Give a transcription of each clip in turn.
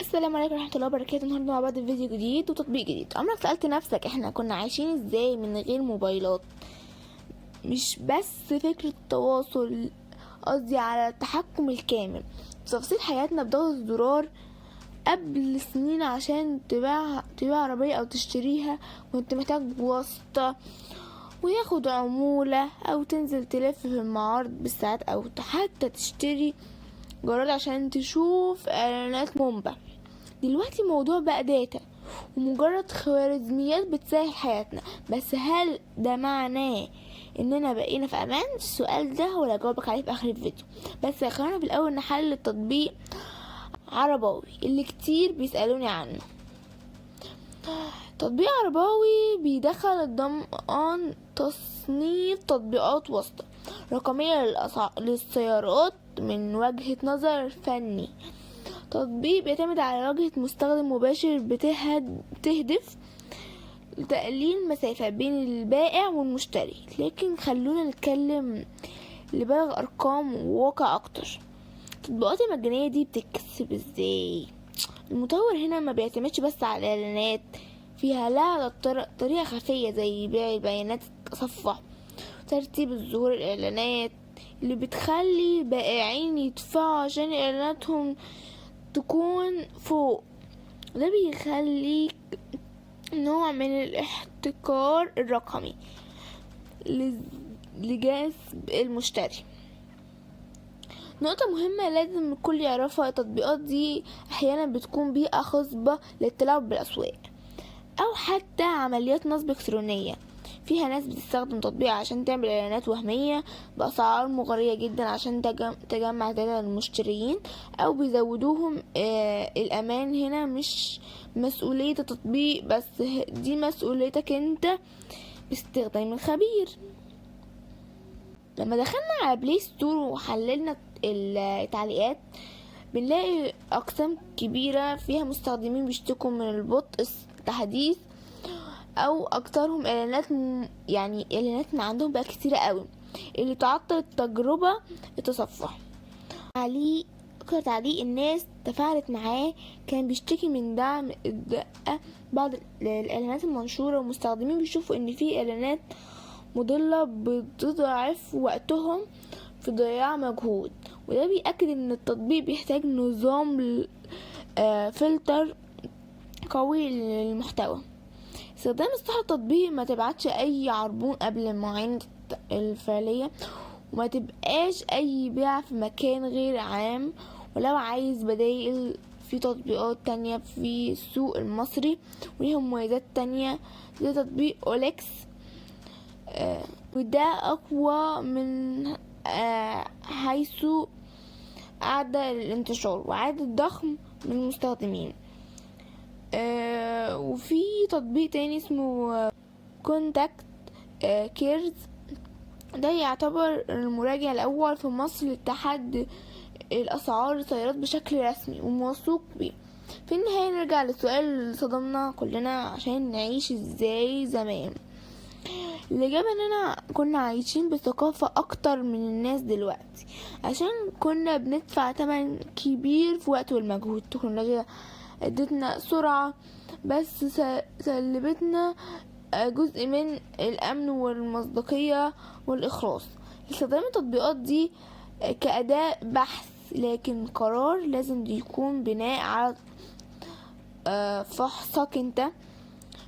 السلام عليكم ورحمة الله وبركاته. النهارده مع بعض فيديو جديد وتطبيق جديد. عمرك سألت نفسك احنا كنا عايشين ازاي من غير موبايلات؟ مش بس فكرة التواصل، قصدي على التحكم الكامل في تفاصيل حياتنا بضغط الزرار. قبل سنين عشان تبيع عربية او تشتريها كنت محتاج واسطة وياخد عمولة او تنزل تلف في المعارض بالساعات او حتى تشتري جراد عشان تشوف اعلانات منبه. دلوقتي الموضوع بقى داتا ومجرد خوارزميات بتسهل حياتنا، بس هل ده معناه اننا بقينا في امان؟ السؤال ده هو اللي هجاوبك عليه في اخر الفيديو، بس خلينا في الاول نحلل التطبيق عرباوي اللي كتير بيسألوني عنه. تطبيق عرباوي بيدخل الضمان تصنيف تطبيقات واسطة رقمية للسيارات من وجهة نظر فني. تطبيق بيعتمد على واجهة مستخدم مباشر بتهدف لتقليل مسافة بين البائع والمشتري. لكن خلونا نتكلم لبلغ أرقام وواقع أكتر. التطبيقات المجانية دي بتكسب ازاي؟ المطور هنا ما بيعتمدش بس على الإعلانات فيها، لا على طريقة خفية زي بيع بيانات التصفح وترتيب ظهور الإعلانات اللي بتخلي البائعين يدفعوا عشان إعلاناتهم تكون فوق. ده بيخليك نوع من الاحتكار الرقمي لجذب المشتري. نقطة مهمة لازم الكل يعرفها، التطبيقات دي احيانا بتكون بيئة خصبة للتلاعب بالاسواق او حتى عمليات نصب الكترونية. فيها ناس بتستخدم تطبيق عشان تعمل اعلانات وهمية باسعار مغرية جدا عشان تجمع داتا المشترين او بيزودوهم. الامان هنا مش مسؤولية التطبيق بس، دي مسؤوليتك انت باستخدام الخبير. لما دخلنا على بلاي ستور وحللنا التعليقات بنلاقي اقسام كبيرة فيها مستخدمين بيشتكوا من البطء التحديث او اكترهم اعلانات، يعني اعلانات من عندهم بقى كتيرة قوي اللي تعطل التجربة التصفح. اكتر تعليق الناس تفاعلت معاه كان بيشتكي من دعم الدقة بعض الاعلانات المنشورة، ومستخدمين بيشوفوا ان في اعلانات مضلة بتضعف وقتهم في ضياع مجهود. وده بيأكد ان التطبيق بيحتاج نظام فلتر قوي للمحتوى. استخدام الصح التطبيق، ما تبعتش اي عربون قبل المواعيد الفعلية، وما تبقاش اي بيع في مكان غير عام. ولو عايز بدائل، في تطبيقات تانية في السوق المصري وليهم مميزات تانية زي تطبيق أوليكس، وده أقوى من حيث عدد الانتشار وعدد ضخم من المستخدمين. وفي تطبيق تاني اسمه كونتاكت كيرز، ده يعتبر المراجع الأول في مصر لاتحاد الأسعار السيارات بشكل رسمي وموثوق بيه. في النهاية نرجع للسؤال اللي صدمنا كلنا، عشان نعيش ازاي زمان؟ الإجابة اننا كنا عايشين بثقافة اكتر من الناس دلوقتي، عشان كنا بندفع ثمن كبير في وقت والمجهود. التكنولوجيا ادتنا سرعة بس سلبتنا جزء من الامن والمصداقية والاخلاص. استخدام التطبيقات دي كأداة بحث، لكن قرار لازم يكون بناء على فحصك انت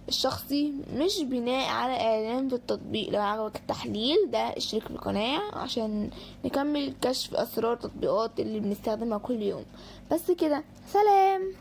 الشخصي، مش بناء على اعلان في التطبيق. لو عجبك التحليل ده اشترك في القناة عشان نكمل كشف اسرار التطبيقات اللي بنستخدمها كل يوم. بس كده، سلام.